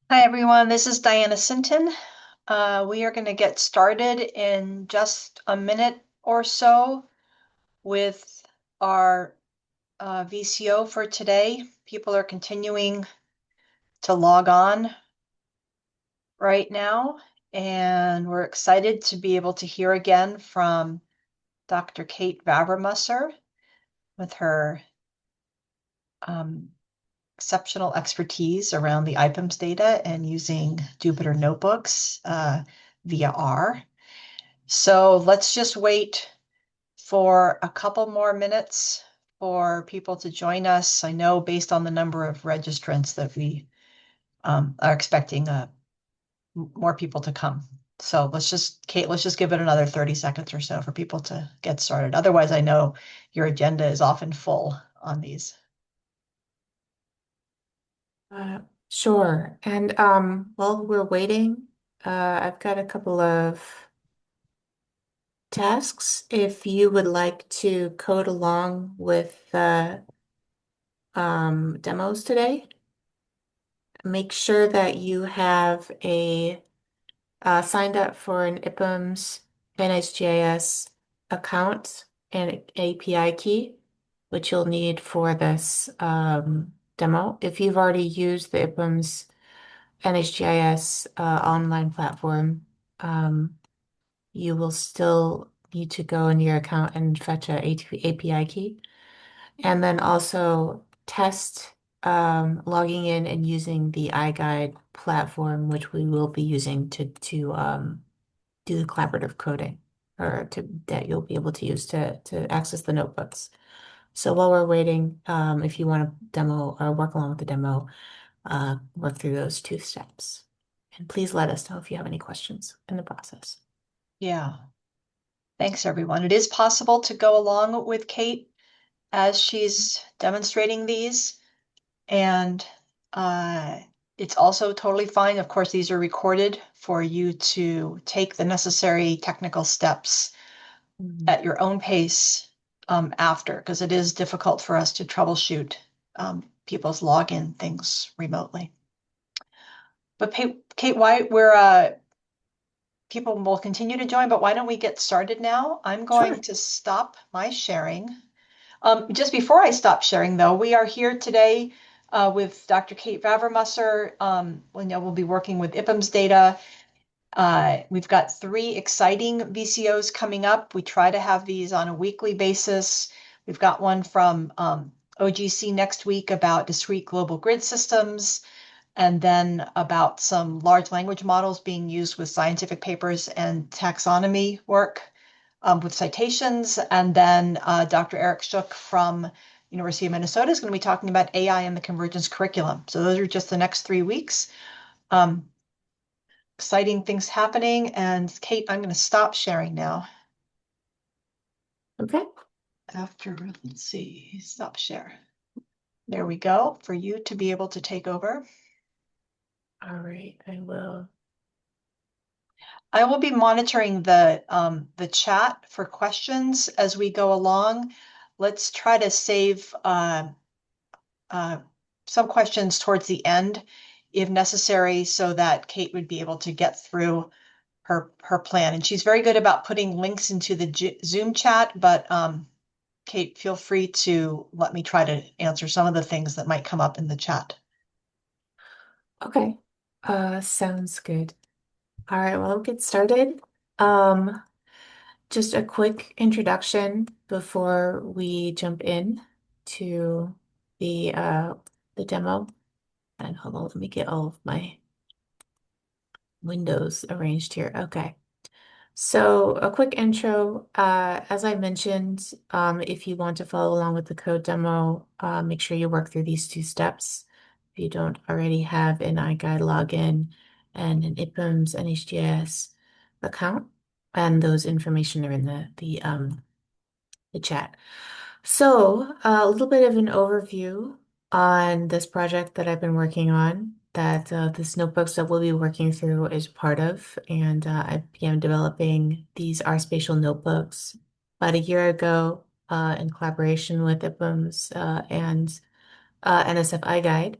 Hi everyone, this is Diana Sinton. We are going to get started in just a minute or so with our VCO for today. People are continuing to log on right now, and we're excited to be able to hear again from Dr. Kate Vavra-Musser with her um, exceptional expertise around the IPUMS data and using Jupyter Notebooks via R. So let's just wait for a couple more minutes for people to join us. I know based on the number of registrants that we are expecting more people to come. So Kate, let's just give it another 30 seconds or so for people to get started. Otherwise, I know your agenda is often full on these. Uh, sure. And while we're waiting, I've got a couple of tasks. If you would like to code along with demos today, make sure that you have a signed up for an IPUMS NHGIS account and API key, which you'll need for this demo. If you've already used the IPUMS NHGIS online platform, you will still need to go into your account and fetch a API key. And then also test logging in and using the iGuide platform, which we will be using to do the collaborative coding or to that you'll be able to use to access the notebooks. So while we're waiting, if you want to demo or work along with the demo, work through those two steps. And please let us know if you have any questions in the process. Yeah, thanks everyone. It is possible to go along with Kate as she's demonstrating these. And uh, it's also totally fine. Of course, these are recorded for you to take the necessary technical steps Mhm. at your own pace after, because it is difficult for us to troubleshoot people's login things remotely. But Kate, why people will continue to join, but why don't we get started now? I'm going Sure. to stop my sharing. Just before I stop sharing, though, we are here today with Dr. Kate Vavra-Musser. We'll be working with IPUMS data. We've got three exciting VCOs coming up. We try to have these on a weekly basis. We've got one from OGC next week about discrete global grid systems, and then about some large language models being used with scientific papers and taxonomy work with citations. And then Dr. Eric Shook from University of Minnesota is going to be talking about AI and the convergence curriculum. So those are just the next 3 weeks. Um, Exciting things happening. And Kate, I'm going to stop sharing now. Okay. After, let's see, stop share. There we go, for you to be able to take over. All right. I will. I will be monitoring the chat for questions as we go along. Let's try to save uh, some questions towards the end if necessary, so that Kate would be able to get through her plan. And she's very good about putting links into the Zoom chat, but Kate, feel free to let me try to answer some of the things that might come up in the chat. Okay. Sounds good. All right. Well, I'll get started. Um, just a quick introduction before we jump in to the demo. And hold on, let me get all of my windows arranged here. Okay. So a quick intro, as I mentioned, if you want to follow along with the code demo, make sure you work through these two steps. If you don't already have an iGuide login and an IPUMS NHGIS account, and those information are in the chat. So, a little bit of an overview on this project that I've been working on, that this notebooks that we'll be working through is part of, and I began developing these R Spatial Notebooks about a year ago in collaboration with IPUMS and NSF iGuide.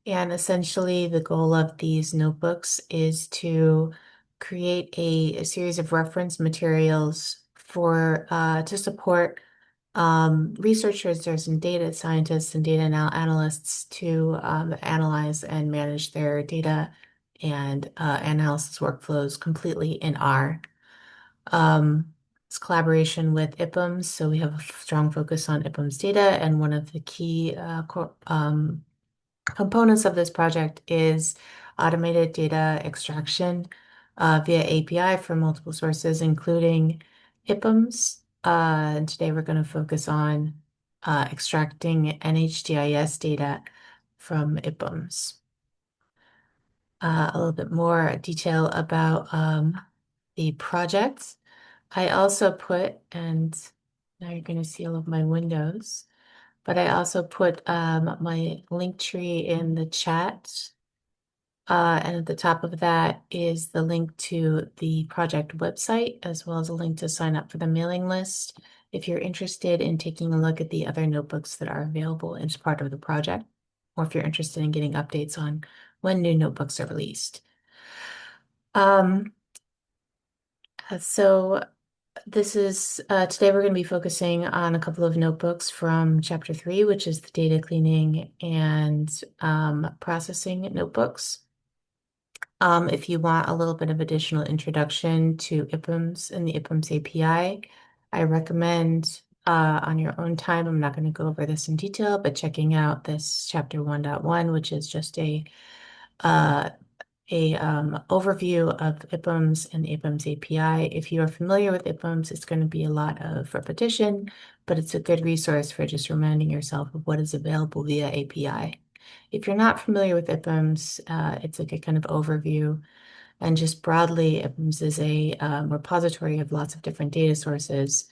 And essentially, the goal of these notebooks is to create a series of reference materials for to support researchers and data scientists and data analysts to analyze and manage their data and analysis workflows completely in R. It's collaboration with IPUMS, so we have a strong focus on IPUMS data, and one of the key components of this project is automated data extraction via API from multiple sources, including IPUMS. And today we're going to focus on extracting NHGIS data from IPUMS. A little bit more detail about the project. I also put, and now you're going to see all of my windows, but I also put my link tree in the chat. And at the top of that is the link to the project website, as well as a link to sign up for the mailing list if you're interested in taking a look at the other notebooks that are available as part of the project, or if you're interested in getting updates on when new notebooks are released. Um, so this is today we're going to be focusing on a couple of notebooks from chapter 3, which is the data cleaning and processing notebooks. If you want a little bit of additional introduction to IPUMS and the IPUMS API, I recommend on your own time, I'm not going to go over this in detail, but checking out this chapter 1.1, which is just uh, a overview of IPUMS and the IPUMS API. If you are familiar with IPUMS, it's going to be a lot of repetition, but it's a good resource for just reminding yourself of what is available via API. If you're not familiar with IPUMS, it's like a kind of overview. And just broadly, IPUMS is a repository of lots of different data sources,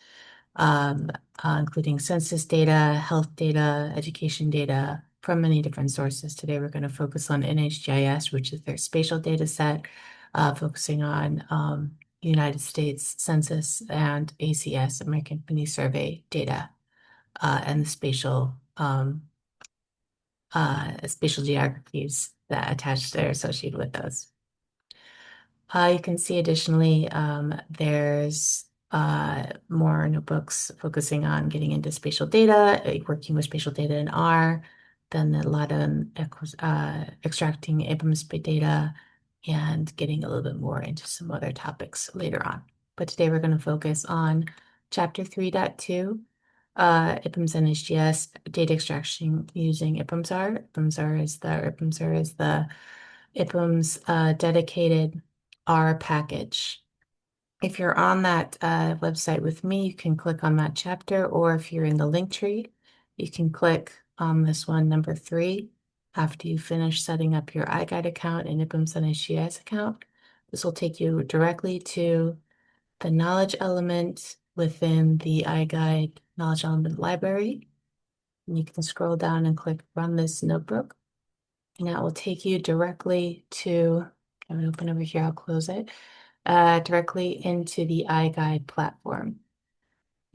um, including census data, health data, education data from many different sources. Today, we're going to focus on NHGIS, which is their spatial data set, focusing on United States Census and ACS, American Community Survey data, and the spatial geographies that attached that are associated with those. You can see additionally, there's more notebooks focusing on getting into spatial data, working with spatial data in R, then a lot of extracting IPUMS data and getting a little bit more into some other topics later on. But today we're going to focus on chapter 3.2, IPUMS NHGIS data extraction using IPUMsr. IPUMsr is the IPUMS dedicated R package. If you're on that website with me, you can click on that chapter, or if you're in the link tree, you can click on this one, number 3, after you finish setting up your iGuide account and IPUMS NHGIS account. This will take you directly to the knowledge element within the iGuide knowledge element library. And you can scroll down and click Run this notebook. And that will take you directly to, I'm going to open over here, I'll close it, directly into the iGuide platform.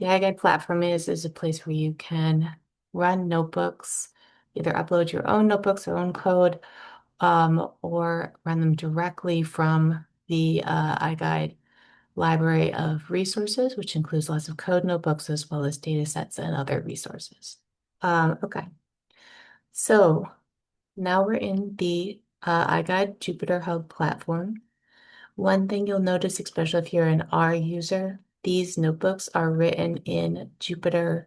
The iGuide platform is a place where you can run notebooks, either upload your own notebooks or own code, or run them directly from the iGuide library of resources, which includes lots of code notebooks as well as data sets and other resources. Okay, so now we're in the iGuide Jupyter Hub platform. One thing you'll notice, especially if you're an R user, these notebooks are written in Jupyter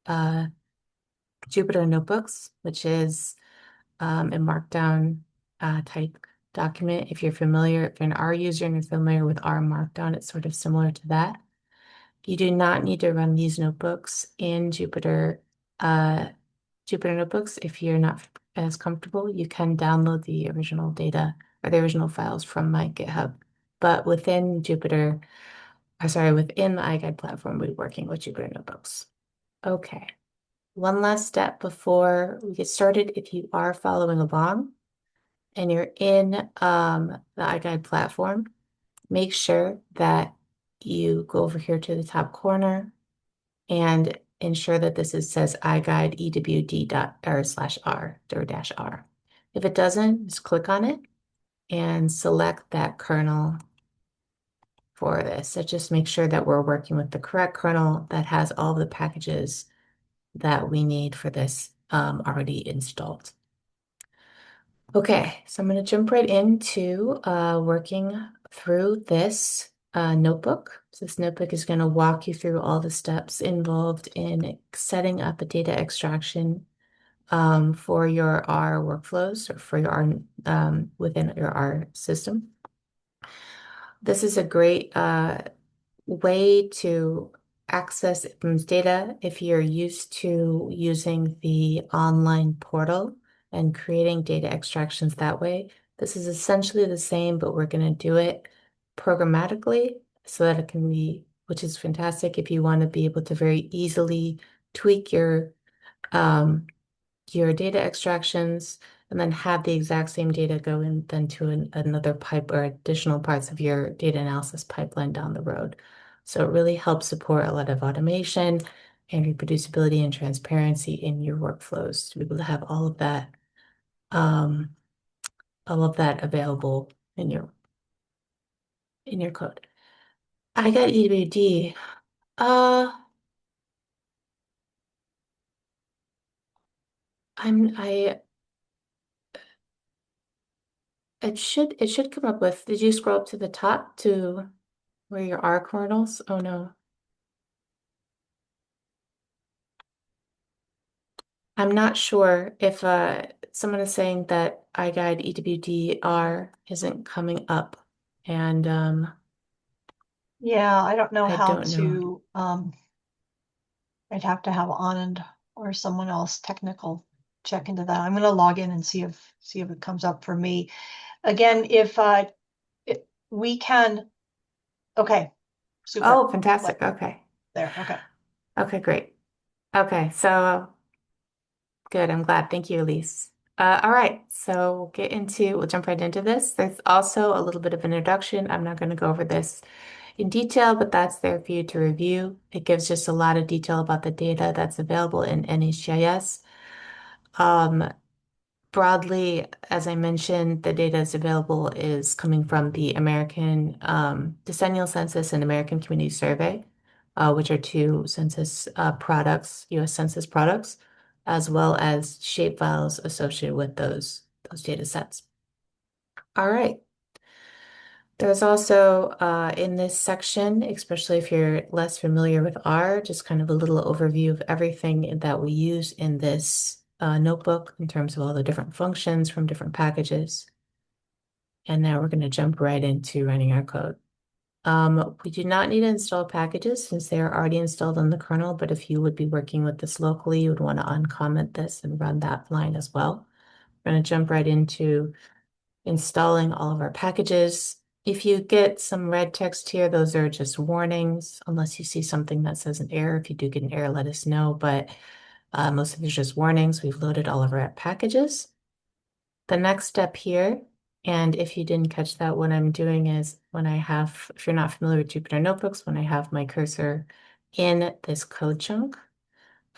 uh, Jupyter Notebooks, which is a Markdown type document. If you're an R user and you're familiar with R Markdown, it's sort of similar to that. You do not need to run these notebooks in Jupyter Notebooks. If you're not as comfortable, you can download the original data or the original files from my GitHub. But within within the iGuide platform, we're working with Jupyter Notebooks. Okay. One last step before we get started. If you are following along and you're in the iGuide platform, make sure that you go over here to the top corner and ensure that says iGuide ewd.r/r or -r. If it doesn't, just click on it and select that kernel for this. So just make sure that we're working with the correct kernel that has all the packages that we need for this already installed. Okay, so I'm going to jump right into working through this notebook. So this notebook is going to walk you through all the steps involved in setting up a data extraction for your R workflows or for your R within your R system. This is a great way to access IPUMS data if you're used to using the online portal and creating data extractions that way. This is essentially the same, but we're going to do it programmatically so that it can be, which is fantastic if you want to be able to very easily tweak your data extractions and then have the exact same data go in then to another pipe or additional parts of your data analysis pipeline down the road. So it really helps support a lot of automation and reproducibility and transparency in your workflows to be able to have um, all of that available in your code. I got EWD. Uh, I it should come up with, did you scroll up to the top to where your R kernels? Oh no. I'm not sure if someone is saying that iGuide EWDR isn't coming up, and Yeah, I don't know I how don't know. to, I'd have to have Anand or someone else technical check into that. I'm gonna log in and see if it comes up for me. Again, if we can, okay, super. Oh, fantastic. What Okay. there? Okay. Okay, great. Okay, so good. I'm glad. Thank you, Elise. All right, so we'll jump right into this. There's also a little bit of an introduction. I'm not going to go over this in detail, but that's there for you to review. It gives just a lot of detail about the data that's available in NHGIS. Um, Broadly, as I mentioned, the data is available is coming from the American Decennial Census and American Community Survey, which are two census products, U.S. Census products, as well as shapefiles associated with those data sets. All right. There's also in this section, especially if you're less familiar with R, just kind of a little overview of everything that we use in this notebook in terms of all the different functions from different packages. And now we're going to jump right into running our code. We do not need to install packages since they are already installed on the kernel, but if you would be working with this locally, you would want to uncomment this and run that line as well. We're going to jump right into installing all of our packages. If you get some red text here, those are just warnings, unless you see something that says an error. If you do get an error, let us know, but most of these are just warnings. We've loaded all of our packages. The next step here, and if you didn't catch that, what I'm doing is if you're not familiar with Jupyter Notebooks, when I have my cursor in this code chunk,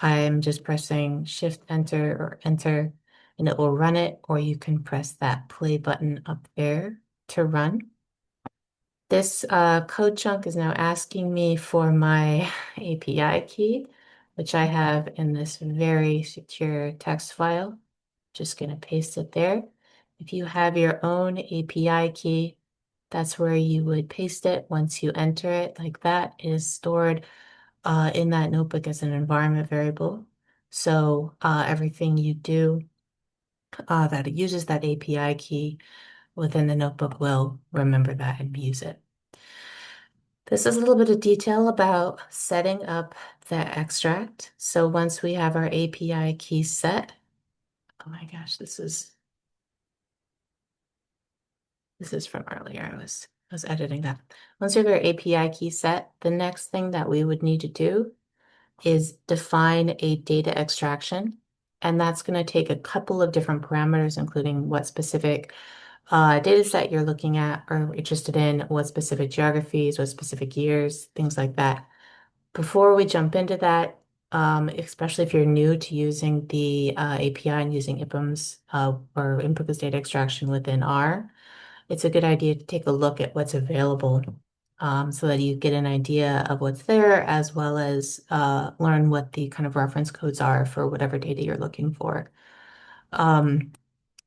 I'm just pressing Shift Enter or Enter and it will run it, or you can press that play button up there to run. This code chunk is now asking me for my API key, which I have in this very secure text file. Just going to paste it there. If you have your own API key, that's where you would paste it. Once you enter it like that, it is stored in that notebook as an environment variable. So everything you do that uses that API key within the notebook will remember that and use it. This is a little bit of detail about setting up the extract. So once we have our API key set, oh my gosh, this is from earlier. I was editing that. Once we have our API key set, the next thing that we would need to do is define a data extraction. And that's going to take a couple of different parameters, including what specific data set you're looking at or interested in, what specific geographies, what specific years, things like that. Before we jump into that, especially if you're new to using the API and using IPUMS or input data extraction within R, it's a good idea to take a look at what's available so that you get an idea of what's there, as well as learn what the kind of reference codes are for whatever data you're looking for, um,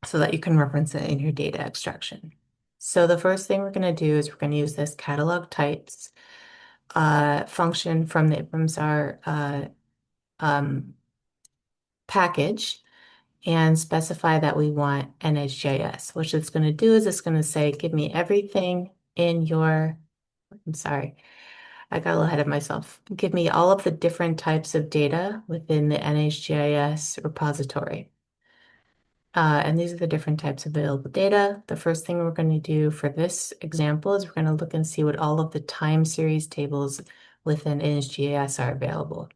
so that you can reference it in your data extraction. So the first thing we're going to do is we're going to use this catalog types function from the IPUMSR package and specify that we want NHGIS. What it's going to do is it's going to say, give me everything in your, I'm sorry, I got a little ahead of myself. Give me all of the different types of data within the NHGIS repository. And these are the different types of available data. The first thing we're going to do for this example is we're going to look and see what all of the time series tables within NHGIS are available.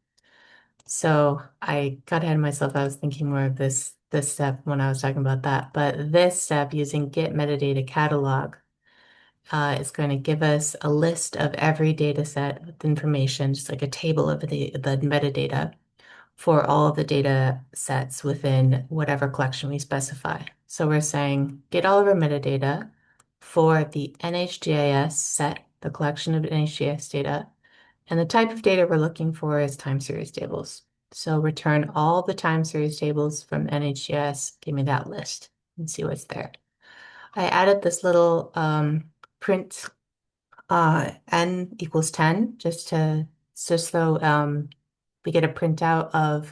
So I got ahead of myself. I was thinking more of this step when I was talking about that. But this step using get metadata catalog is going to give us a list of every data set with information, just like a table of the metadata for all of the data sets within whatever collection we specify. So we're saying get all of our metadata for the NHGIS set, the collection of NHGIS data, and the type of data we're looking for is time series tables. So return all the time series tables from NHGIS, give me that list and see what's there. I added this little print n equals 10 just so we get a printout of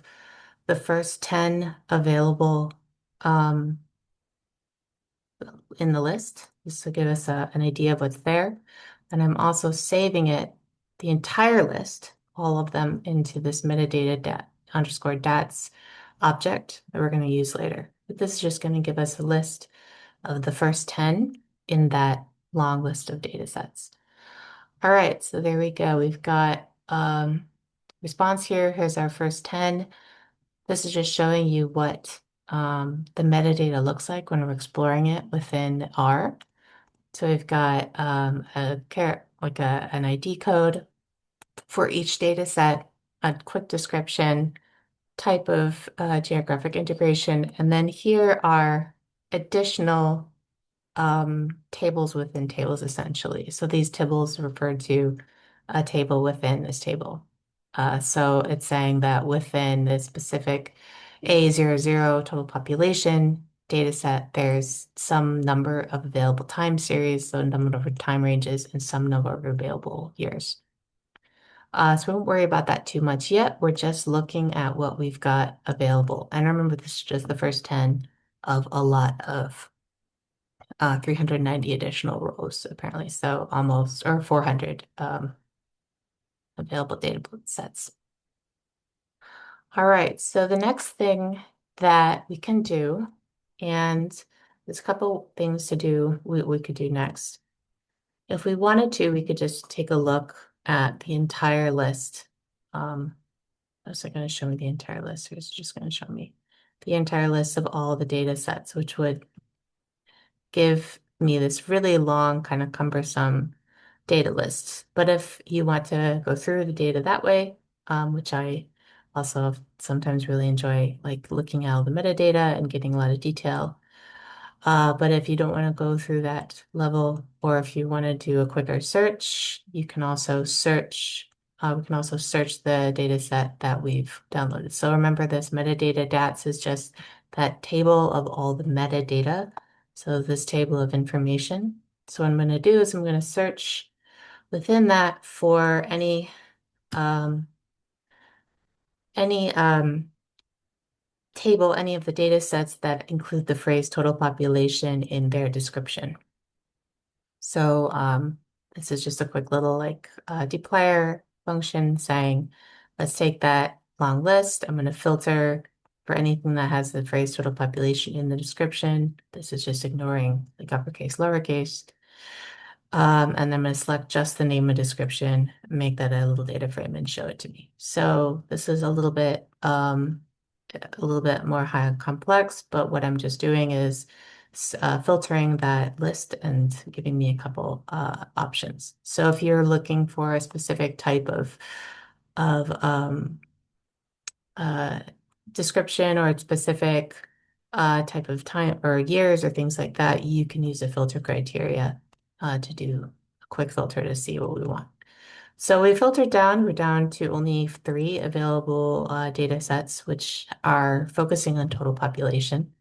the first 10 available um, in the list, just to give us an idea of what's there. And I'm also saving it, the entire list, all of them into this metadata dat underscore dats object that we're going to use later. But this is just going to give us a list of the first 10 in that long list of data sets. All right, so there we go. We've got response here. Here's our first 10. This is just showing you what the metadata looks like when we're exploring it within R. So we've got an ID code for each data set, a quick description, type of geographic integration, and then here are additional tables within tables essentially. So these tables refer to a table within this table. So it's saying that within the specific A00 total population data set, there's some number of available time series, so number of time ranges, and some number of available years. So we won't worry about that too much yet. We're just looking at what we've got available. And remember, this is just the first 10 of a lot of 390 additional rows, apparently. So almost, or 400 available data sets. All right, so the next thing that we can do, and there's a couple things to do, we could do next. If we wanted to, we could just take a look at the entire list. It's not going to show me the entire list. It's just going to show me the entire list of all the data sets, which would give me this really long, kind of cumbersome data list. But if you want to go through the data that way, which I also sometimes really enjoy, like looking at all the metadata and getting a lot of detail. But if you don't want to go through that level, or if you want to do a quicker search, you can also search. We can also search the data set that we've downloaded. So remember, this metadata DATS is just that table of all the metadata. So this table of information. So what I'm going to do is I'm going to search within that for any table, any of the data sets that include the phrase total population in their description. So this is just a quick little like dplyr function saying, let's take that long list. I'm going to filter for anything that has the phrase total population in the description. This is just ignoring like uppercase, lowercase. And then I'm going to select just the name and description, make that a little data frame and show it to me. So this is a little bit more high complex, but what I'm just doing is filtering that list and giving me a couple options. So if you're looking for a specific type of uh, description or specific type of time or years or things like that, you can use a filter criteria to do a quick filter to see what we want. So we filtered down, we're down to only 3 available data sets, which are focusing on total population.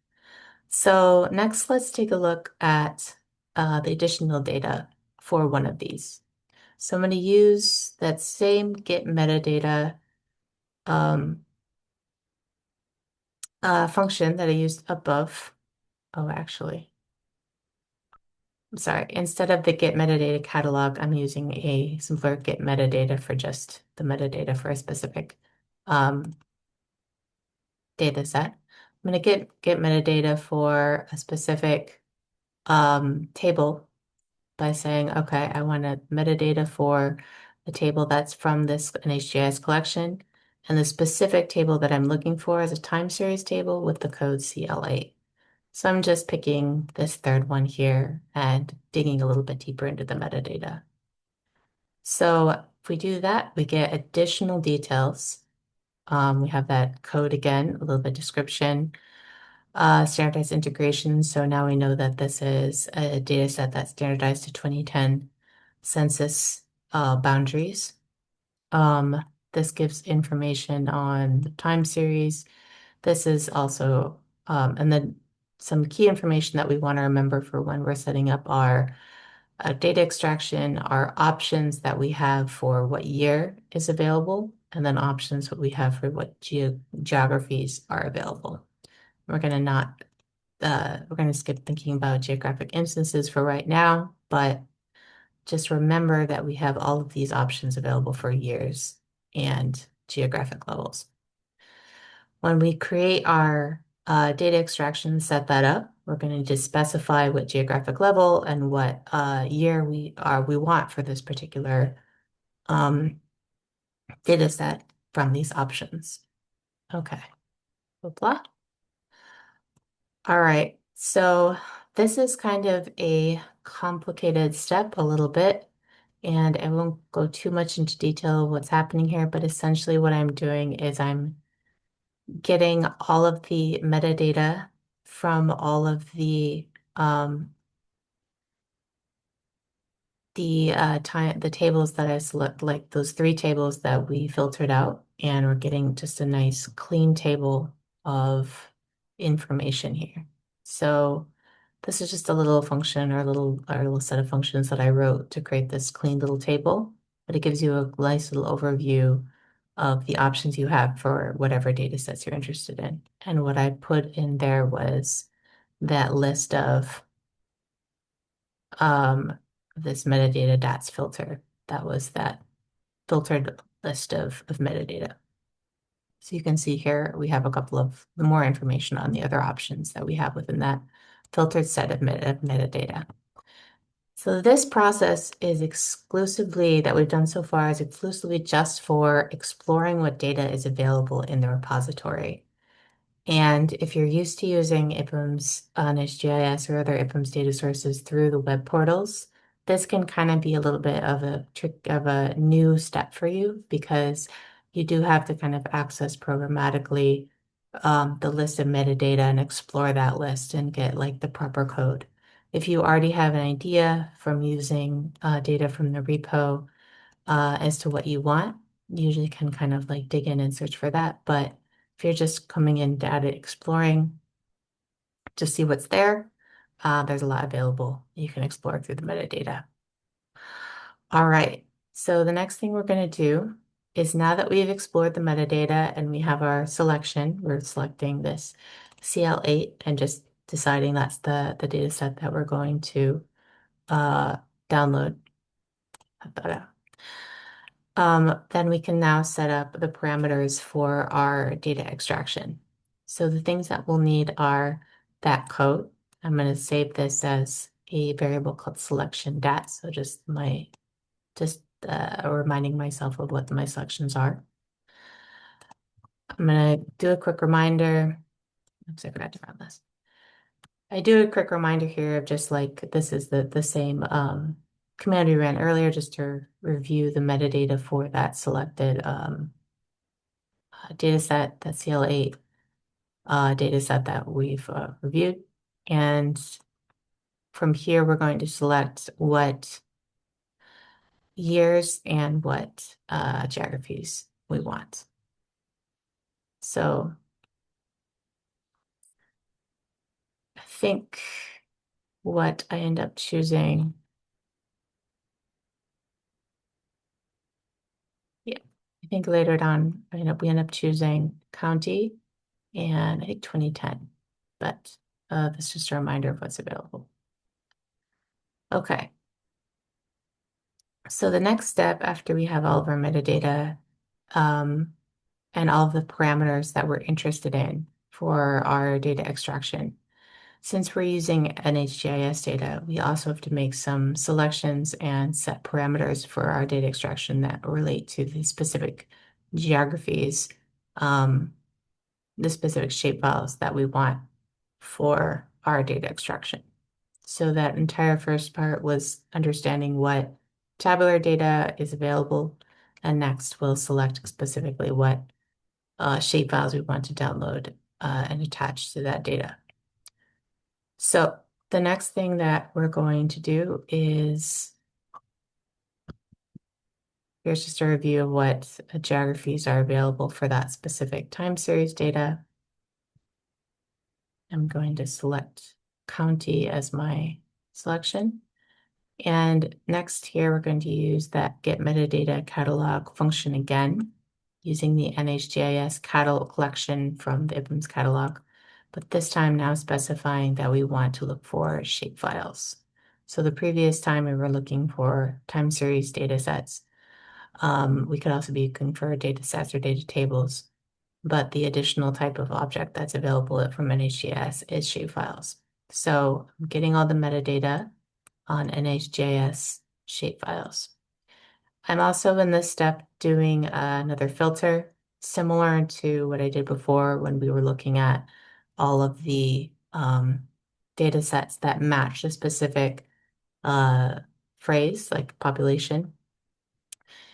So next, let's take a look at the additional data for one of these. So I'm going to use that same get metadata um, function that I used above. Oh, actually, I'm sorry. Instead of the get metadata catalog, I'm using a simpler get metadata for just the metadata for a specific um, data set. I'm going to get metadata for a specific table by saying, okay, I want a metadata for the table that's from this NHGIS collection. And the specific table that I'm looking for is a time series table with the code CL8. So I'm just picking this third one here and digging a little bit deeper into the metadata. So if we do that, we get additional details. We have that code again, a little bit description, standardized integration. So now we know that this is a data set that's standardized to 2010 census boundaries. This gives information on the time series. This is also, and then some key information that we want to remember for when we're setting up our data extraction, our options that we have for what year is available, and then options what we have for what geographies are available. We're going to not, we're going to skip thinking about geographic instances for right now, but just remember that we have all of these options available for years and geographic levels. When we create our data extraction, set that up, we're going to just specify what geographic level and what year we want for this particular data set from these options. Okay, blah, blah. All right, so this is kind of a complicated step a little bit, and I won't go too much into detail of what's happening here, but essentially what I'm doing is I'm getting all of the metadata from all of the tables that I select, like those 3 tables that we filtered out, and we're getting just a nice clean table of information here. So this is just a little function or a little set of functions that I wrote to create this clean little table, but it gives you a nice little overview of the options you have for whatever data sets you're interested in. And what I put in there was that list of this metadata DATS filter. That was that filtered list of metadata. So you can see here we have a couple of more information on the other options that we have within that filtered set of metadata. So this process is exclusively, that we've done so far, is exclusively just for exploring what data is available in the repository. And if you're used to using IPUMS NHGIS or other IPUMS data sources through the web portals, this can kind of be a little bit of a new step for you, because you do have to kind of access programmatically the list of metadata and explore that list and get like the proper code. If you already have an idea from using data from the repo as to what you want, you usually can kind of like dig in and search for that. But if you're just coming in data exploring, just see what's there, there's a lot available. You can explore through the metadata. All right, so the next thing we're going to do is, now that we've explored the metadata and we have our selection, we're selecting this CL8 and just deciding that's the data set that we're going to download. Then we can now set up the parameters for our data extraction. So the things that we'll need are that code. I'm going to save this as a variable called selection dat. So just reminding myself of what my selections are. I'm going to do a quick reminder. Oops, I forgot to run this. I do a quick reminder here of just like, this is the same command we ran earlier, just to review the metadata for that selected data set, that CL8 data set that we've reviewed. And from here, we're going to select what years and what geographies we want. So I think what I end up choosing, yeah, I think later on we end up choosing county and I think 2010, but that's just a reminder of what's available. Okay. So the next step after we have all of our metadata and all of the parameters that we're interested in for our data extraction, since we're using NHGIS data, we also have to make some selections and set parameters for our data extraction that relate to the specific geographies, the specific shapefiles that we want for our data extraction. So that entire first part was understanding what tabular data is available, and next we'll select specifically what shapefiles we want to download and attach to that data. So the next thing that we're going to do is, here's just a review of what geographies are available for that specific time series data. I'm going to select county as my selection. And next here, we're going to use that get metadata catalog function again, using the NHGIS catalog collection from the IPUMS catalog, but this time now specifying that we want to look for shapefiles. So the previous time we were looking for time series data sets. We could also be looking for data sets or data tables, but the additional type of object that's available from NHGIS is shapefiles. So I'm getting all the metadata on NHGIS shapefiles. I'm also in this step doing another filter similar to what I did before when we were looking at all of the data sets that match a specific phrase like population.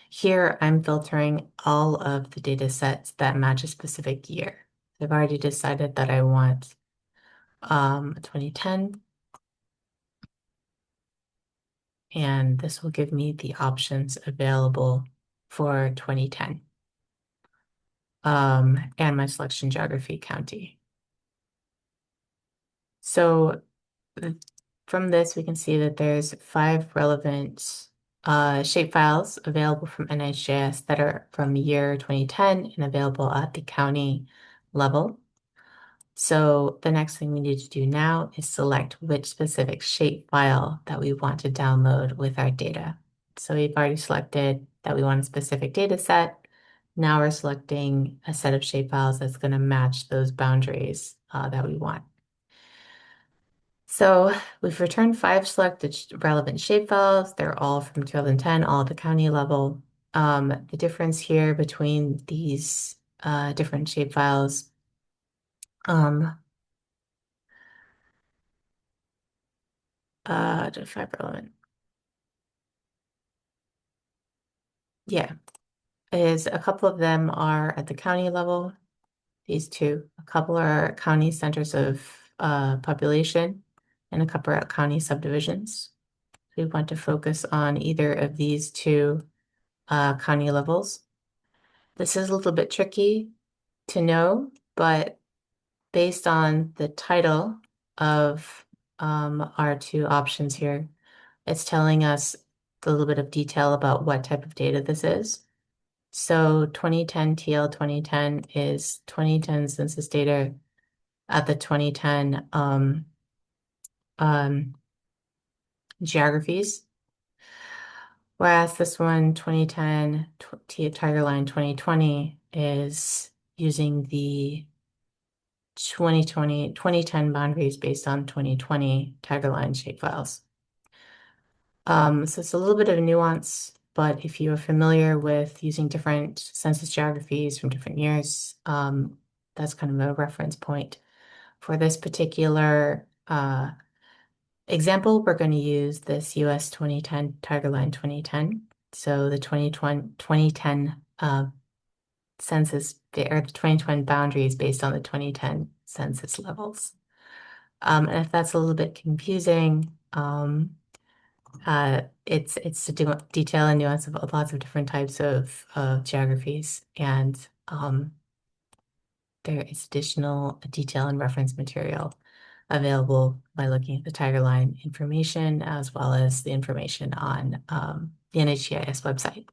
Here I'm filtering all of the data sets that match a specific year. I've already decided that I want 2010. And this will give me the options available for 2010 and my selection geography county. So from this, we can see that there's 5 relevant shapefiles available from NHGIS that are from year 2010 and available at the county level. So the next thing we need to do now is select which specific shapefile that we want to download with our data. So we've already selected that we want a specific data set. Now we're selecting a set of shapefiles that's going to match those boundaries that we want. So we've returned 5 selected relevant shapefiles. They're all from 2010, all at the county level. The difference here between these different shapefiles 5 relevant. Yeah, is a couple of them are at the county level. These 2, a couple are county centers of population, and a couple are county subdivisions. We want to focus on either of these 2 county levels. This is a little bit tricky to know, but based on the title of our 2 options here, it's telling us a little bit of detail about what type of data this is. So 2010 TL 2010 is 2010 census data at the 2010 geographies. Whereas this one, 2010 Tigerline 2020 is using the 2010 boundaries based on 2020 Tigerline shapefiles. So it's a little bit of a nuance, but if you are familiar with using different census geographies from different years, that's kind of a reference point. For this particular example, we're going to use this US 2010 Tigerline 2010. So the 2010 census or the 2020 boundaries based on the 2010 census levels. And if that's a little bit confusing, it's a detail and nuance of lots of different types of geographies, and there is additional detail and reference material available by looking at the Tiger Line information as well as the information on the NHGIS website.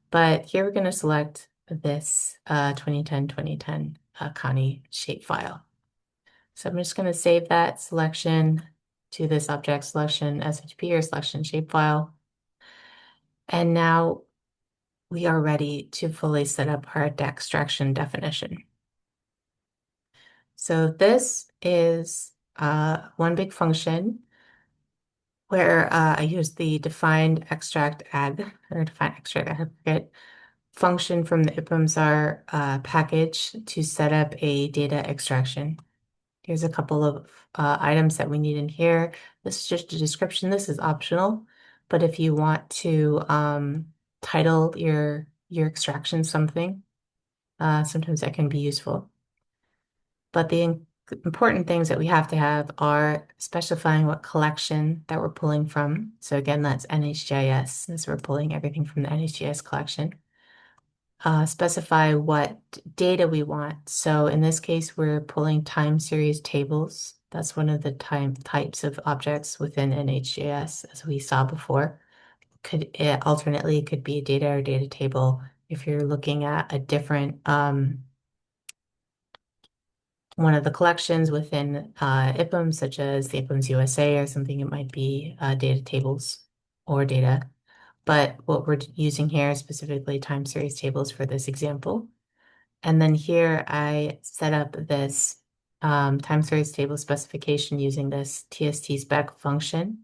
But here we're going to select this 2010 Connie shapefile. So I'm just going to save that selection to this object selection SHP or selection shapefile. And now we are ready to fully set up our extraction definition. So this is one big function where I use the defined extract add or defined extract aggregate function from the IPUMSr package to set up a data extraction. Here's a couple of items that we need in here. This is just a description. This is optional, but if you want to title your extraction something, sometimes that can be useful. But the important things that we have to have are specifying what collection that we're pulling from. So again, that's NHGIS, since we're pulling everything from the NHGIS collection. Specify what data we want. So in this case, we're pulling time series tables. That's one of the types of objects within NHGIS, as we saw before. Alternately, it could be a data or data table. If you're looking at a different one of the collections within IPUMS, such as the IPUMS USA or something, it might be data tables or data. But what we're using here is specifically time series tables for this example. And then here I set up this time series table specification using this TST spec function.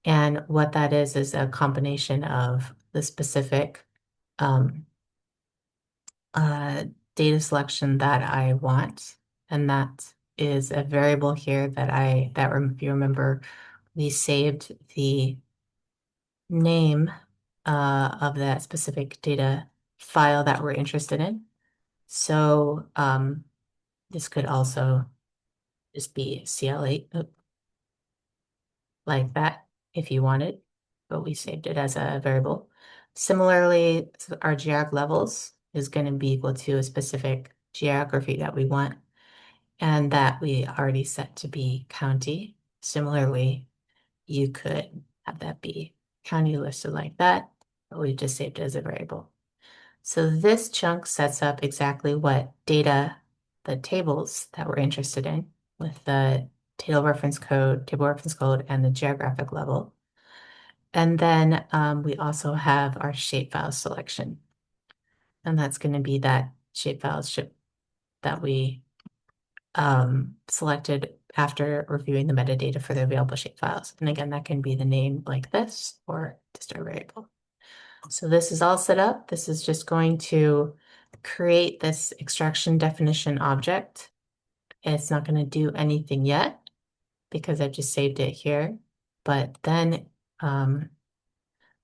And what that is a combination of the specific data selection that I want. And that is a variable here that if you remember, we saved the name of that specific data file that we're interested in. So this could also just be CL8 like that if you wanted, but we saved it as a variable. Similarly, our geog levels is going to be equal to a specific geography that we want, and that we already set to be county. Similarly, you could have that be county listed like that, but we just saved it as a variable. So this chunk sets up exactly what data, the tables that we're interested in with the table reference code, and the geographic level. And then we also have our shapefile selection. And that's going to be that shapefile that we selected after reviewing the metadata for the available shapefiles. And again, that can be the name like this or just a variable. So this is all set up. This is just going to create this extraction definition object. It's not going to do anything yet because I've just saved it here. But then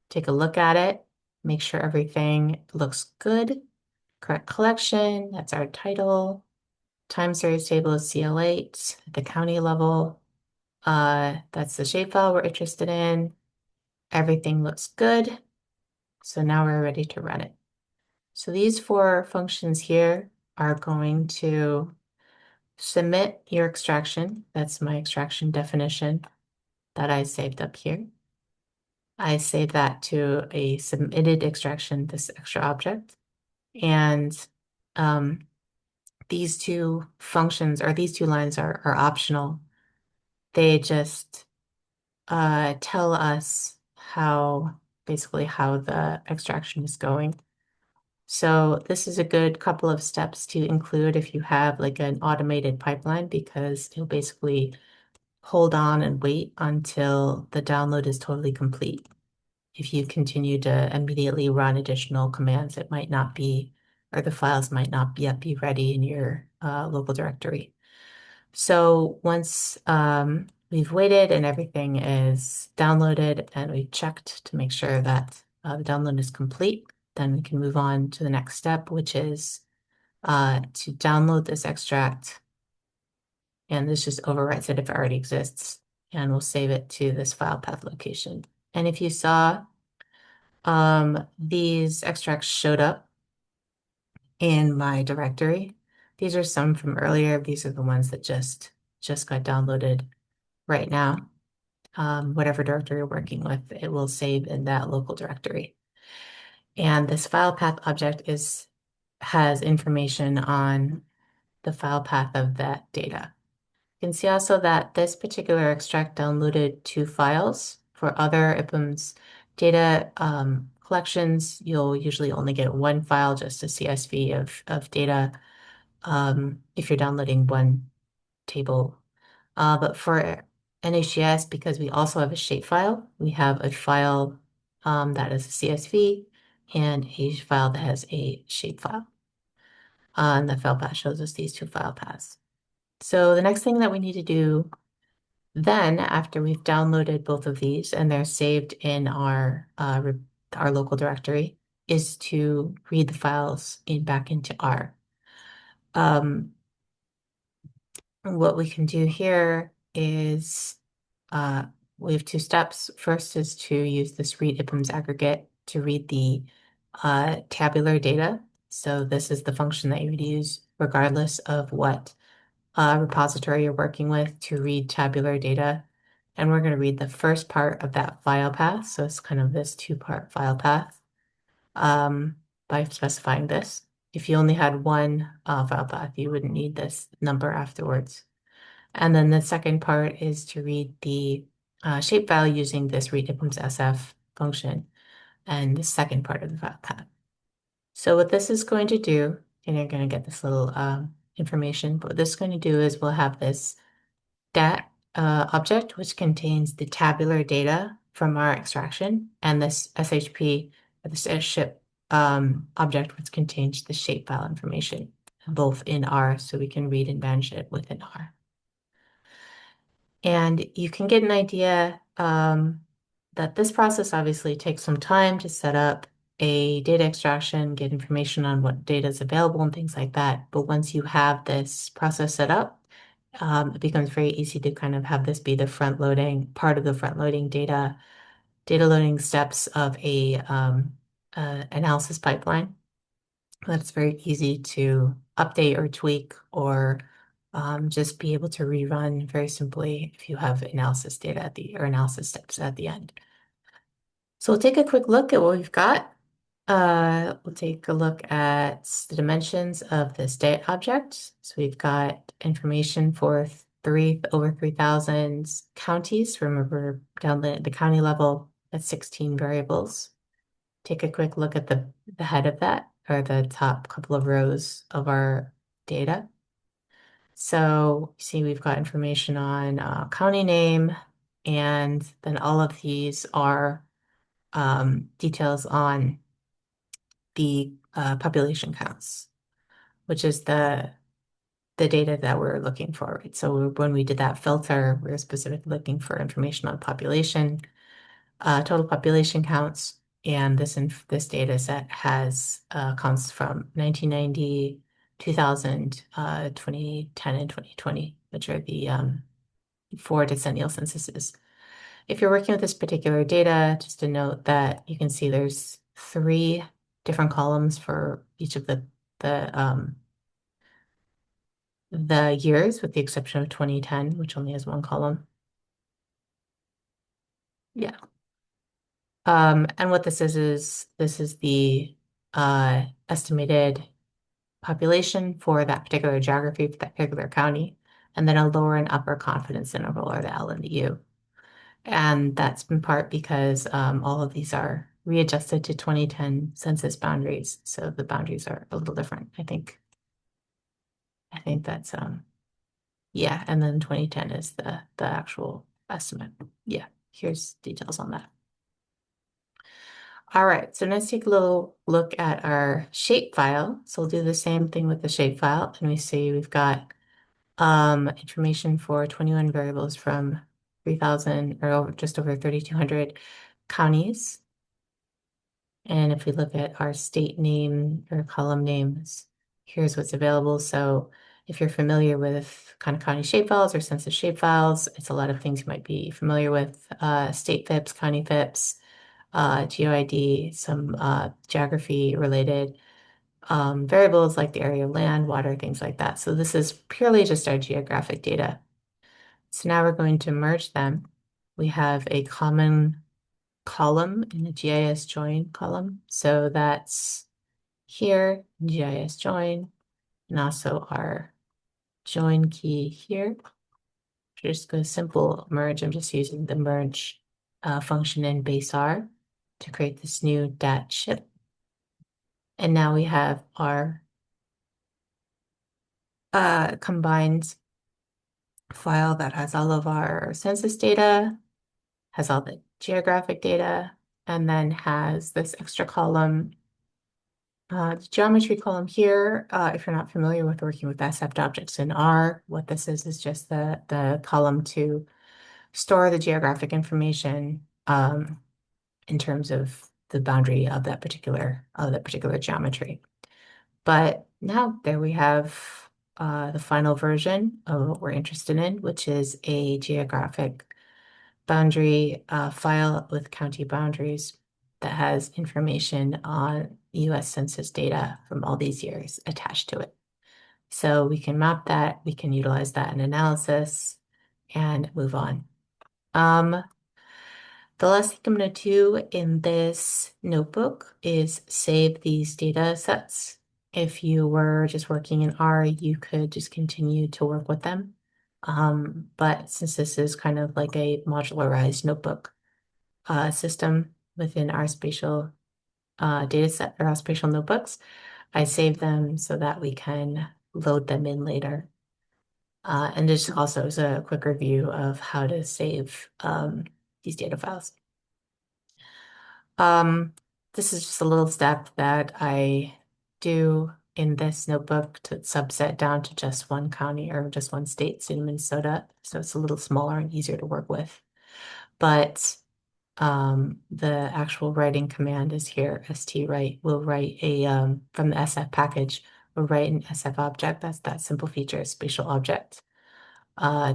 take a look at it, make sure everything looks good. Correct collection, that's our title. Time series table is CL8 at the county level. That's the shapefile we're interested in. Everything looks good. So now we're ready to run it. So these four functions here are going to submit your extraction. That's my extraction definition that I saved up here. I save that to a submitted extraction, this extra object. And these two functions or these two lines are optional. They just tell us basically how the extraction is going. So this is a good couple of steps to include if you have like an automated pipeline, because you'll basically hold on and wait until the download is totally complete. If you continue to immediately run additional commands, it might not be, or the files might not yet be ready in your local directory. So once we've waited and everything is downloaded and we've checked to make sure that the download is complete, then we can move on to the next step, which is to download this extract. And this just overwrites it if it already exists. And we'll save it to this file path location. And if you saw, these extracts showed up in my directory. These are some from earlier. These are the ones that just got downloaded right now. Whatever directory you're working with, it will save in that local directory. And this file path object has information on the file path of that data. You can see also that this particular extract downloaded 2 files. For other IPUMS data collections, you'll usually only get 1 file, just a CSV of data, if you're downloading 1 table. But for NHGIS, because we also have a shapefile, we have a file that is a CSV and a file that has a shapefile. And the file path shows us these 2 file paths. So the next thing that we need to do then, after we've downloaded both of these and they're saved in our local directory, is to read the files back into R. What we can do here is we have 2 steps. First is to use this read IPUMS aggregate to read the tabular data. So this is the function that you would use regardless of what repository you're working with to read tabular data. And we're going to read the first part of that file path. So it's kind of this 2-part file path by specifying this. If you only had 1 file path, you wouldn't need this number afterwards. And then the second part is to read the shapefile using this read IPUMS SF function and the second part of the file path. So what this is going to do, and you're going to get this little information, but what this is going to do is we'll have this dat object, which contains the tabular data from our extraction, and this SHP, this ship object, which contains the shapefile information, both in R, so we can read and manage it within R. And you can get an idea that this process obviously takes some time to set up a data extraction, get information on what data is available and things like that. But once you have this process set up, it becomes very easy to kind of have this be the front loading part of the front loading data loading steps of a analysis pipeline. That's very easy to update or tweak or just be able to rerun very simply if you have analysis data at the or analysis steps at the end. So we'll take a quick look at what we've got. We'll take a look at the dimensions of this data object. So we've got information for over 3,000 counties. Remember, down the county level, that's 16 variables. Take a quick look at the head of that, or the top couple of rows of our data. So you see we've got information on county name, and then all of these are details on the population counts, which is the data that we're looking for, right? So when we did that filter, we were specifically looking for information on population, total population counts, and this data set has counts from 1990, 2000, 2010, and 2020, which are the 4 decennial censuses. If you're working with this particular data, just to note that you can see there's 3 different columns for each of the years, with the exception of 2010, which only has 1 column. Yeah. And what this is this is the estimated population for that particular geography, for that particular county, and then a lower and upper confidence interval, or the L and the U. And that's in part because all of these are readjusted to 2010 census boundaries. So the boundaries are a little different. I think that's yeah, and then 2010 is the actual estimate. Yeah, here's details on that. All right, so let's take a little look at our shapefile. So we'll do the same thing with the shapefile, and we see we've got information for 21 variables from 3,000 or just over 3,200 counties. And if we look at our state name or column names, here's what's available. So if you're familiar with kind of county shapefiles or census shapefiles, it's a lot of things you might be familiar with, state FIPS, county FIPS, GeoID, some geography related variables like the area of land, water, things like that. So this is purely just our geographic data. So now we're going to merge them. We have a common column in the GIS join column. So that's here, GIS join, and also our join key here. Just go simple merge. I'm just using the merge function in base R to create this new dat ship. And now we have our combined file that has all of our census data, has all the geographic data, and then has this extra column, the geometry column here. If you're not familiar with working with accept objects in R, what this is just the column to store the geographic information in terms of the boundary of that particular geometry. But now there we have the final version of what we're interested in, which is a geographic boundary file with county boundaries that has information on US Census data from all these years attached to it. So we can map that, we can utilize that in analysis and move on. The last thing I'm going to do in this notebook is save these data sets. If you were just working in R, you could just continue to work with them. But since this is kind of like a modularized notebook system within R Spatial dataset or R Spatial Notebooks, I save them so that we can load them in later. And this also is a quick review of how to save these data files. This is just a little step that I do in this notebook to subset down to just one county or just one state, state of Minnesota. So it's a little smaller and easier to work with. But the actual writing command is here. STWrite will write a from the SF package, we'll write an SF object. That's that simple feature, spatial object.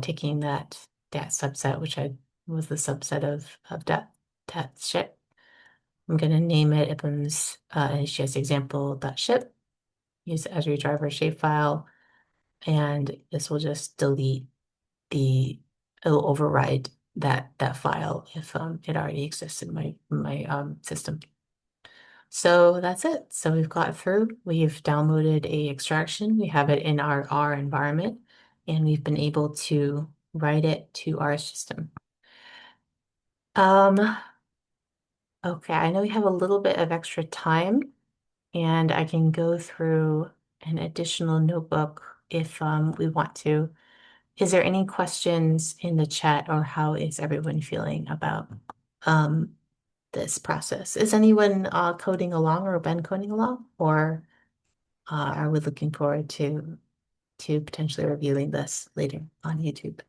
Taking that subset, which I was the subset of that ship. I'm going to name it IPUMS NHGIS example.ship. Use it as your driver shapefile, and this will just delete it'll override that file if it already exists in my system. So that's it. So we've got through. We've downloaded a extraction. We have it in our R environment, and we've been able to write it to our system. Okay, I know we have a little bit of extra time, and I can go through an additional notebook if we want to. Is there any questions in the chat, or how is everyone feeling about this process? Is anyone coding along or been coding along, or are we looking forward to potentially reviewing this later on YouTube?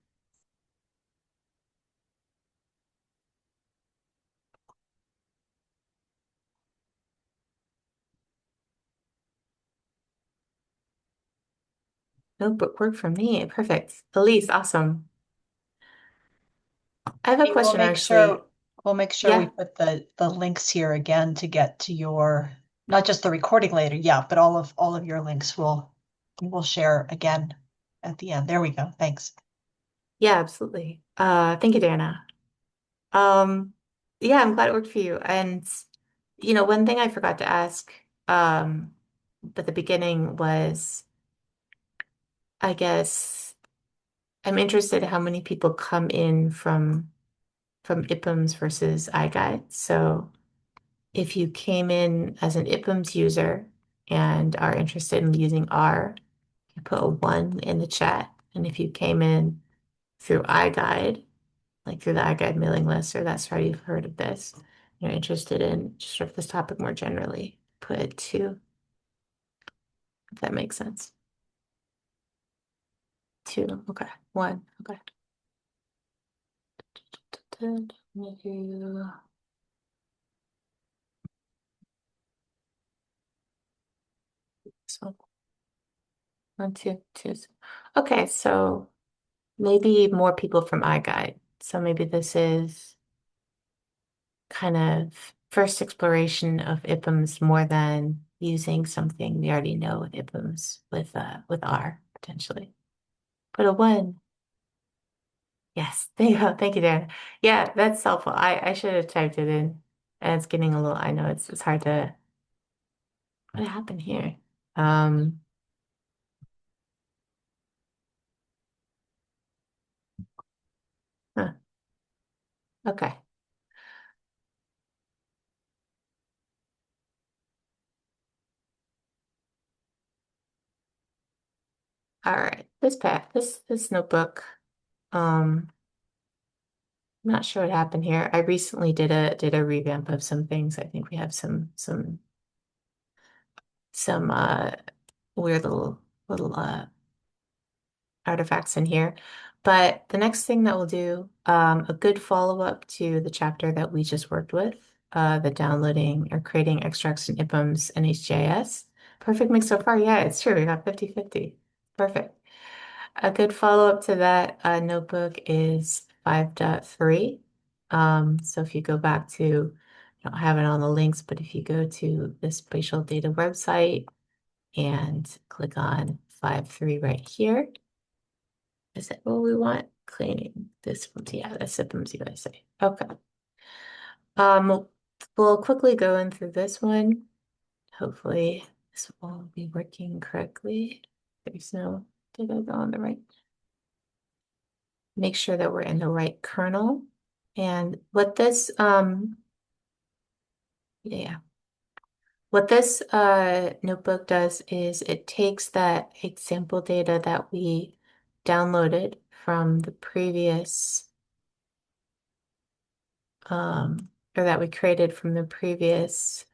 Notebook work for me. Perfect. Elise, awesome. I have a Hey, question actually. we'll make sure we Yeah, put the links here again to get to your, not just the recording later, yeah, but all of your links we'll share again at the end. There we go. Thanks. yeah, absolutely. Thank you, Dana. Um, yeah, I'm glad it worked for you. And one thing I forgot to ask at the beginning was, I guess I'm interested in how many people come in from IPUMS versus iGuide. So if you came in as an IPUMS user and are interested in using R, you put a 1 in the chat. And if you came in through iGuide, like through the iGuide mailing list, or that's how you've heard of this, you're interested in just sort of this topic more generally, put a 2, if that makes sense. 2, okay. 1, okay. So 1, 2, 2. Okay, so maybe more people from iGuide. So maybe this is kind of first exploration of IPUMS more than using something we already know with IPUMS with R potentially. But a 1. Yes, there you go. Thank you, Dan. Yeah, that's helpful. I should have typed it in. And it's getting a little, I know it's hard to, what happened here? Um, huh, okay. All right. This notebook, um, I'm not sure what happened here. I recently did a revamp of some things. I think we have some weird little artifacts in here. But the next thing that we'll do, a good follow-up to the chapter that we just worked with, the downloading or creating extracts in IPUMS NHGIS. Perfect mix so far. Yeah, it's true. We got 50-50. Perfect. A good follow-up to that notebook is 5.3. So if you go back to, I don't have it on the links, but if you go to the spatial data website and click on 5.3 right here, is that what we want? Cleaning this one. Yeah, that's IPUMS USA. Okay. We'll quickly go in through this one. Hopefully this will be working correctly. There's no, did I go on the right? Make sure that we're in the right kernel. And what this, yeah, what this notebook does is it takes that example data that we downloaded from the previous, or that we created from the previous,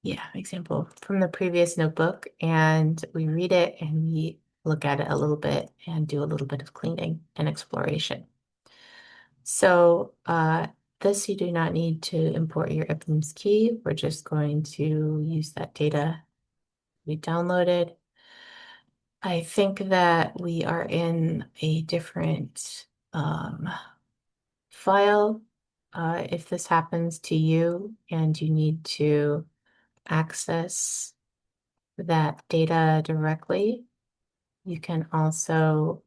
yeah, example from the previous notebook, and we read it and we look at it a little bit and do a little bit of cleaning and exploration. So this you do not need to import your IPUMS key. We're just going to use that data we downloaded. I think that we are in a different file. If this happens to you and you need to access that data directly, you can also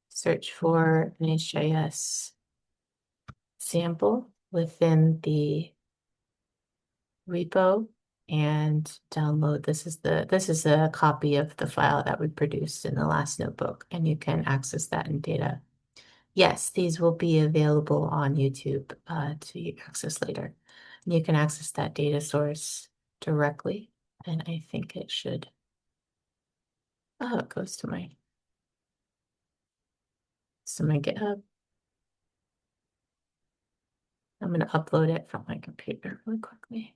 search for an HJS sample within the repo and download. This is a copy of the file that we produced in the last notebook, and you can access that in data. Yes, these will be available on YouTube to access later. And you can access that data source directly, and I think it should. Oh, it goes to my GitHub. I'm going to upload it from my computer really quickly.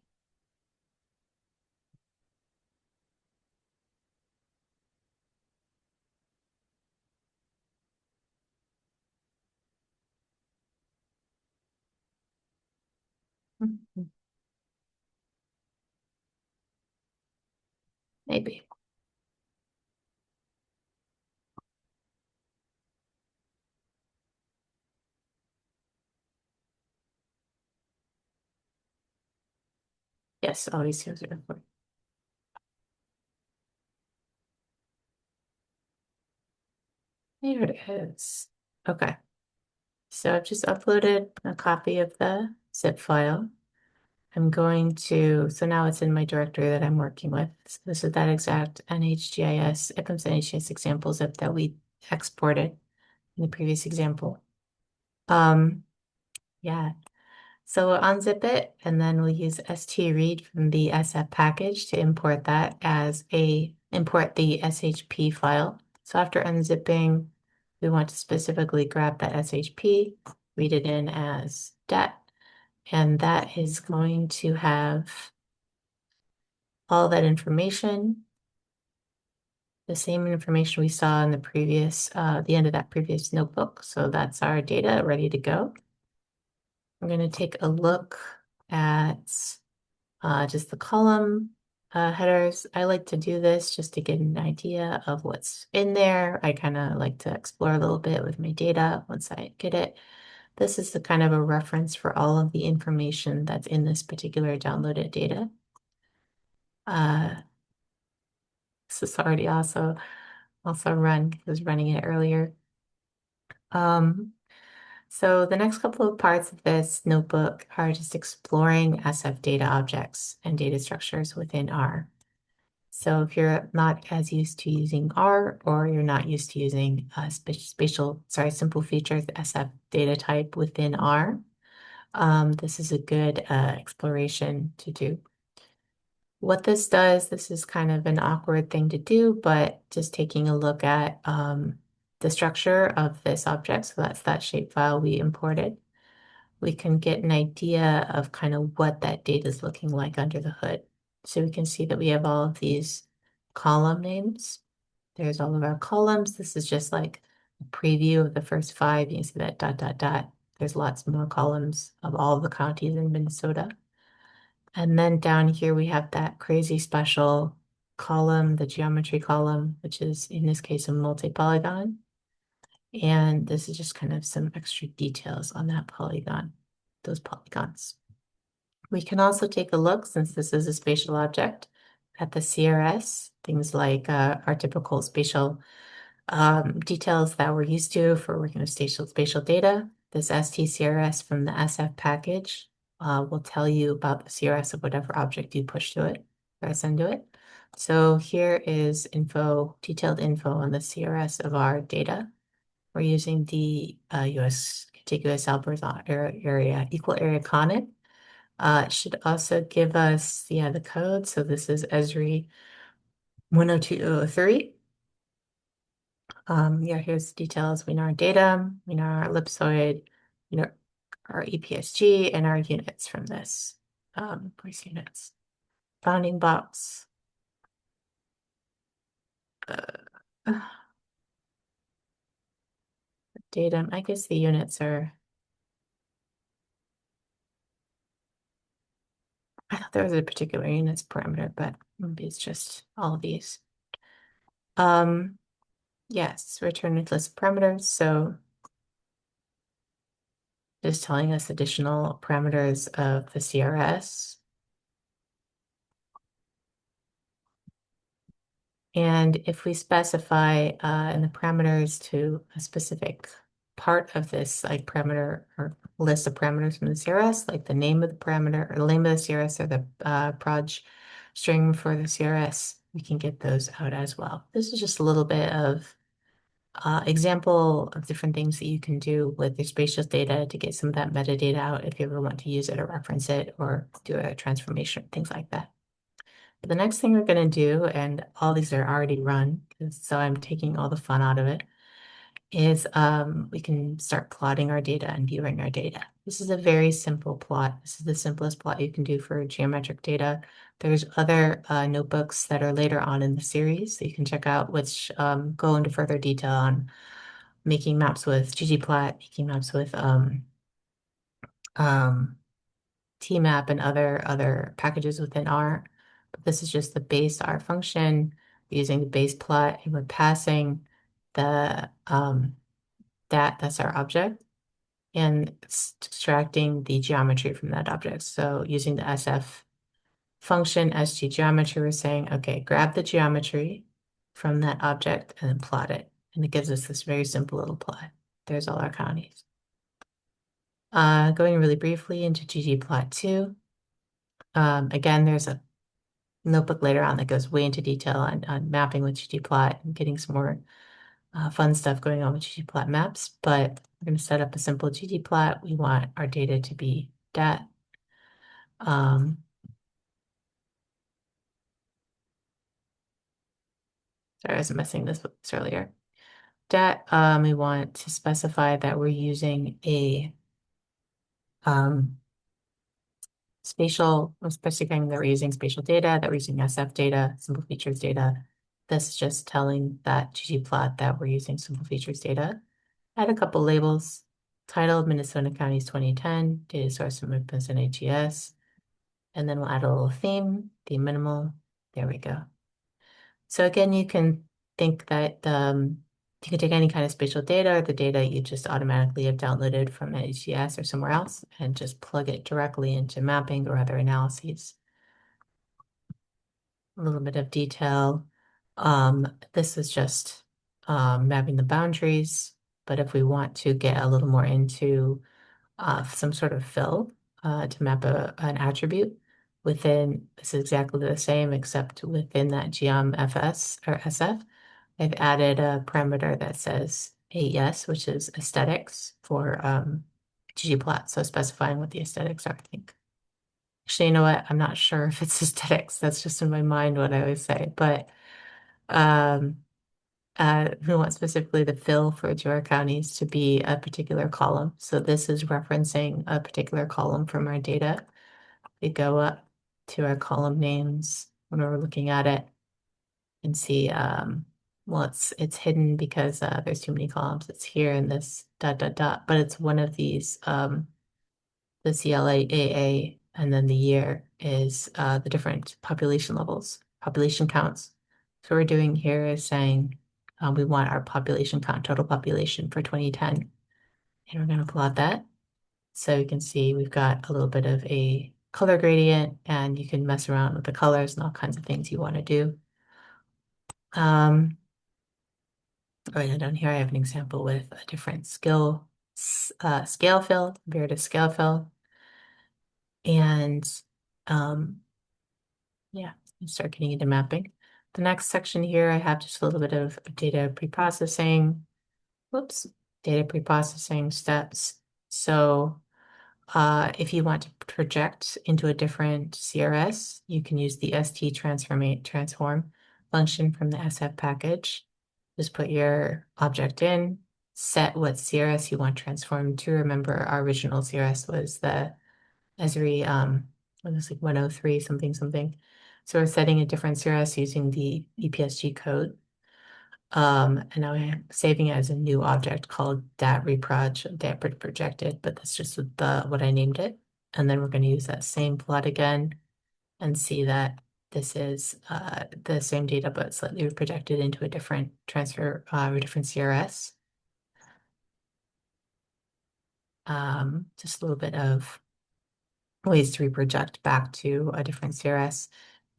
Mhm. Maybe. Yes, always use it. Here it is. Okay. So I've just uploaded a copy of the zip file. I'm going to, so now it's in my directory that I'm working with. So this is that exact NHGIS, IPUMS NHGIS example zip that we exported in the previous example. Yeah. So we'll unzip it and then we'll use stread from the SF package to import that as import the SHP file. So after unzipping, we want to specifically grab that SHP, read it in as det, and that is going to have all that information, the same information we saw in the previous, the end of that previous notebook. So that's our data ready to go. I'm going to take a look at just the column headers. I like to do this just to get an idea of what's in there. I kind of like to explore a little bit with my data once I get it. This is the kind of a reference for all of the information that's in this particular downloaded data. This is already also run, I was running it earlier. So the next couple of parts of this notebook are just exploring SF data objects and data structures within R. So if you're not as used to using R, or you're not used to using simple features SF data type within R, this is a good exploration to do. What this does, this is kind of an awkward thing to do, but just taking a look at the structure of this object, so that's that shapefile we imported, we can get an idea of kind of what that data is looking like under the hood. So we can see that we have all of these column names. There's all of our columns. This is just like a preview of the first 5. You can see that dot, dot, dot. There's lots more columns of all the counties in Minnesota. And then down here, we have that crazy special column, the geometry column, which is in this case a multi-polygon. And this is just kind of some extra details on that polygon, those polygons. We can also take a look, since this is a spatial object, at the CRS, things like our typical spatial details that we're used to for working with spatial data. This STCRS from the SF package will tell you about the CRS of whatever object you push to it or send to it. So here is detailed info on the CRS of our data. We're using the US contiguous algorithm area, equal area CONIC. It should also give us, the code. So this is ESRI 102.003. Here's the details. We know our data, we know our ellipsoid, we know our EPSG and our units from this. Where's units? Bounding box. Uh, Datum. I guess the units are. I thought there was a particular units parameter, but maybe it's just all of these. Yes, return with list parameters. So just telling us additional parameters of the CRS. And if we specify in the parameters to a specific part of this, like parameter or list of parameters from the CRS, like the name of the parameter or the name of the CRS or the proj string for the CRS, we can get those out as well. This is just a little bit of example of different things that you can do with your spatial data to get some of that metadata out if you ever want to use it or reference it or do a transformation, things like that. But the next thing we're going to do, and all these are already run, so I'm taking all the fun out of it, is we can start plotting our data and viewing our data. This is a very simple plot. This is the simplest plot you can do for geometric data. There's other notebooks that are later on in the series that you can check out, which go into further detail on making maps with ggplot, making maps with tmap and other packages within R. But this is just the base R function using the base plot, and we're passing the that's our object, and extracting the geometry from that object. So using the SF function SGGeometry, we're saying, okay, grab the geometry from that object and then plot it. And it gives us this very simple little plot. There's all our counties. Going really briefly into ggplot2. Again, there's a notebook later on that goes way into detail on mapping with ggplot and getting some more fun stuff going on with ggplot maps, but we're going to set up a simple ggplot. We want our data to be dat. Sorry, I was messing this earlier. Dat, we want to specify that we're using a we're specifying that we're using spatial data, that we're using SF data, simple features data. This is just telling that ggplot that we're using simple features data. Add a couple labels. Title, Minnesota Counties 2010, data source from IPUMS NHGIS. And then we'll add a little theme minimal. There we go. So again, you can think that you can take any kind of spatial data or the data you just automatically have downloaded from NHGIS or somewhere else and just plug it directly into mapping or other analyses. A little bit of detail. This is just mapping the boundaries, but if we want to get a little more into some sort of fill to map an attribute within, this is exactly the same, except within that geom.fs or SF, I've added a parameter that says AES, which is aesthetics for ggplot, so specifying what the aesthetics are, I think. Actually, you know what? I'm not sure if it's aesthetics. That's just in my mind what I always say, but um, we want specifically the fill for Jura counties to be a particular column. So this is referencing a particular column from our data. We go up to our column names when we're looking at it and see, well, it's hidden because there's too many columns. It's here in this dot, dot, dot, but it's one of these, the CLAA, and then the year is the different population levels, population counts. So what we're doing here is saying we want our population count, total population for 2010. And we're going to plot that. So you can see we've got a little bit of a color gradient, and you can mess around with the colors and all kinds of things you want to do. Right, and down here I have an example with a different scale fill, comparative scale fill. And yeah, start getting into mapping. The next section here, I have just a little bit of data preprocessing. Whoops, data preprocessing steps. So if you want to project into a different CRS, you can use the transform function from the SF package. Just put your object in, set what CRS you want transformed to. Remember, our original CRS was the Esri, it was like 103 something something. So we're setting a different CRS using the EPSG code. And now we're saving it as a new object called dat projected, but that's just what I named it. And then we're going to use that same plot again and see that this is the same data, but slightly projected into a different different CRS. Just a little bit of ways to reproject back to a different CRS.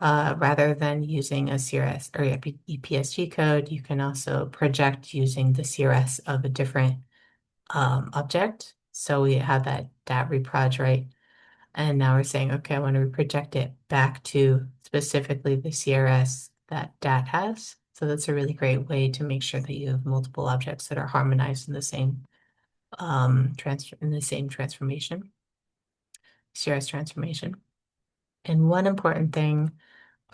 Rather than using a CRS or EPSG code, you can also project using the CRS of a different object. So we have that reproj, right? And now we're saying, okay, I want to project it back to specifically the CRS that DAT has. So that's a really great way to make sure that you have multiple objects that are harmonized in the same transformation, CRS transformation. And one important thing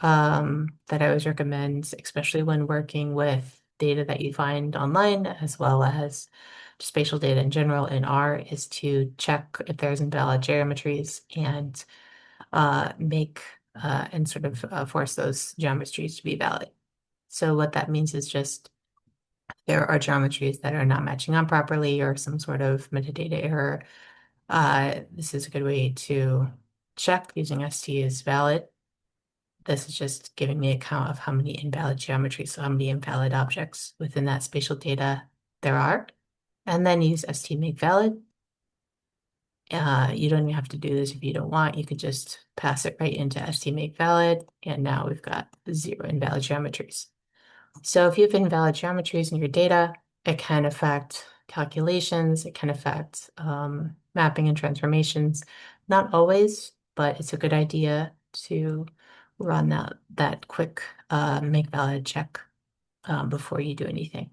that I always recommend, especially when working with data that you find online, as well as spatial data in general in R, is to check if there's invalid geometries and make and sort of force those geometries to be valid. So what that means is just there are geometries that are not matching up properly or some sort of metadata error. This is a good way to check using ST is valid. This is just giving me a count of how many invalid geometries, so how many invalid objects within that spatial data there are. And then use ST make valid. You don't even have to do this if you don't want. You could just pass it right into ST make valid. And now we've got 0 invalid geometries. So if you have invalid geometries in your data, it can affect calculations. It can affect mapping and transformations. Not always, but it's a good idea to run that quick make valid check before you do anything.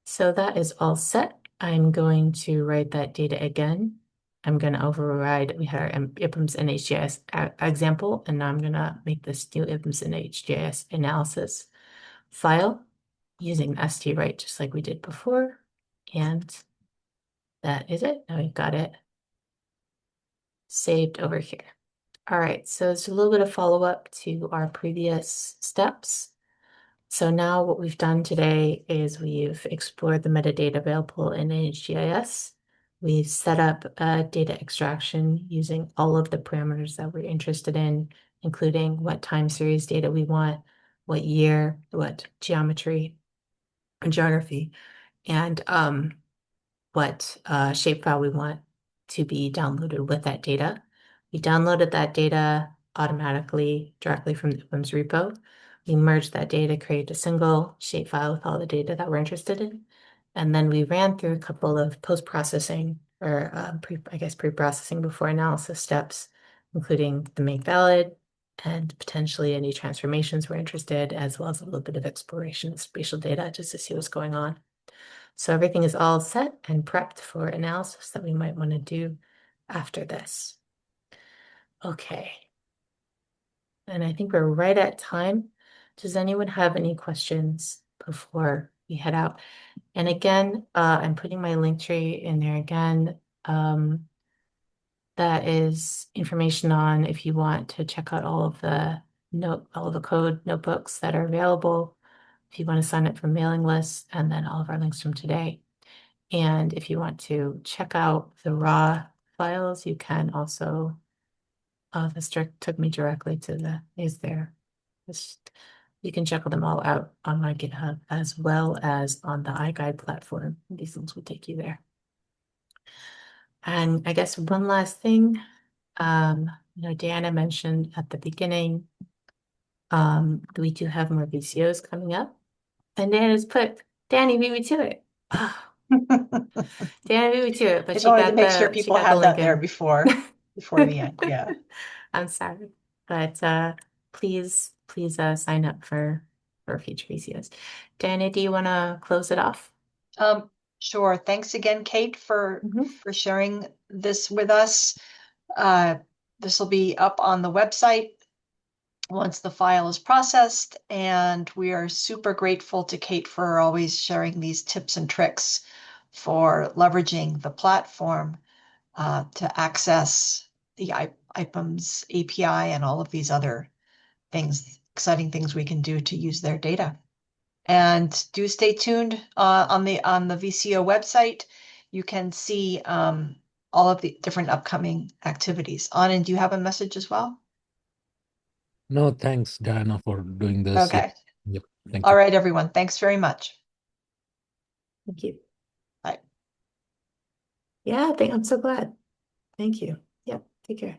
So that is all set. I'm going to write that data again. I'm going to override, we had our IPUMS NHGIS example, and now I'm going to make this new IPUMS NHGIS analysis file using ST-write just like we did before. And that is it. Now we've got it saved over here. All right, so it's a little bit of follow-up to our previous steps. So now what we've done today is we've explored the metadata available in NHGIS. We've set up a data extraction using all of the parameters that we're interested in including what time series data we want, what year, what geometry and geography, and what shapefile we want to be downloaded with that data. We downloaded that data automatically directly from the IPUMS repo. We merged that data, created a single shapefile with all the data that we're interested in. And then we ran through a couple of post-processing or pre-processing before analysis steps, including the make valid and potentially any transformations we're interested, as well as a little bit of exploration of spatial data just to see what's going on. So everything is all set and prepped for analysis that we might want to do after this. Okay. And I think we're right at time. Does anyone have any questions before we head out? And again, I'm putting my link tree in there again. That is information on if you want to check out all of the code notebooks that are available, if you want to sign up for mailing lists, and then all of our links from today. And if you want to check out the raw files, you can also, this took me directly to you can check them all out on my GitHub as well as on the iGuide platform. These links will take you there. And I guess one last thing, Diana mentioned at the beginning, we do have more VCOs coming up. And Diana's put, Danny, beat me to it. Oh, Diana beat me to it, but Just she wanted to got make sure the people had link that there in. before the end. Yeah. I'm sorry, but please sign up for future VCOs. Diana, do you want to close it off? Sure. Thanks again, Kate, for Mhm. sharing this with us. This will be up on the website once the file is processed, and we are super grateful to Kate for always sharing these tips and tricks for leveraging the platform to access the IPUMS API and all of these other exciting things we can do to use their data. And do stay tuned on the VCO website. You can see all of the different upcoming activities. Anand, do you have a message as well? No, thanks, Diana, for doing this. Okay. Yep. Thank All you. right, everyone. Thanks very much. Thank you. Bye. Yeah, I'm so glad. Thank you. Yep, take care.